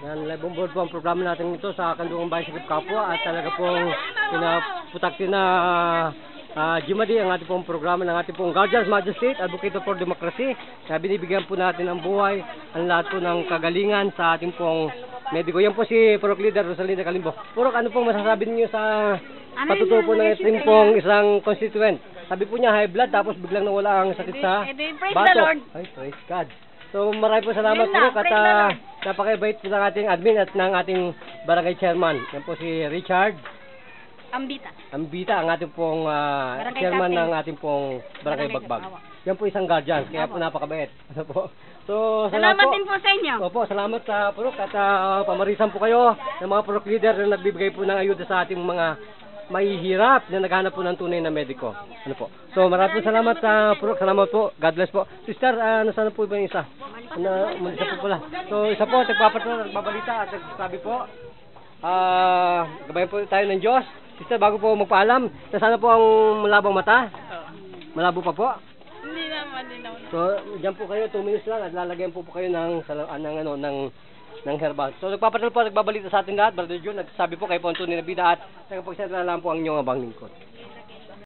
Yan, live on board po ang programa natin ito sa Kandungang Bayan Sikip Kapwa at talaga pong pinaputak din na Jimadi ang ating pong programa ng ating pong Guardians Magistrate, Advocate for Democracy na binibigyan po natin ng buhay ang lahat po ng kagalingan sa ating pong mediko. Yan po si Purok Leader Rosalinda Calimbo. Purok, ano pong masasabi niyo sa patutuo po ng ating pong isang constituent? Sabi po niya high blood tapos biglang nawala ang sakit sa batok. Ay, praise God. So marami po salamat po at napakabait po ng ating admin at ng ating barangay chairman. Yan po si Richard Ambita, ang ating pong chairman ng ating pong barangay Bagbag. Yan po isang guardian, kaya po napakabait. Ano po? So salamat din po sa inyo. Opo, salamat sa Purok at pamarisan po kayo ng mga Purok leader na nagbibigay po ng ayuda sa ating mga mahihirap na naghahanap po ng tunay na mediko. Ano po? So maraming salamat sa Purok, salamat po. God bless po. Sister, nasaan po ba yung isa? Isa po pala. So isa po, nagbabalita at nagsasabi po, gabayan po tayo ng Diyos. Sister, bago po magpaalam, nasaan po ang malabang mata? Malabo pa po? Hindi naman. So, diyan po kayo, 2 minutes lang at lalagyan po kayo ng herbal. So, nagpapatal po, nagbabalita sa ating lahat. Brother Jun, nagsasabi po kay Ponto ni Nabida at nagpagsalita na lang po ang inyong abang lingkod.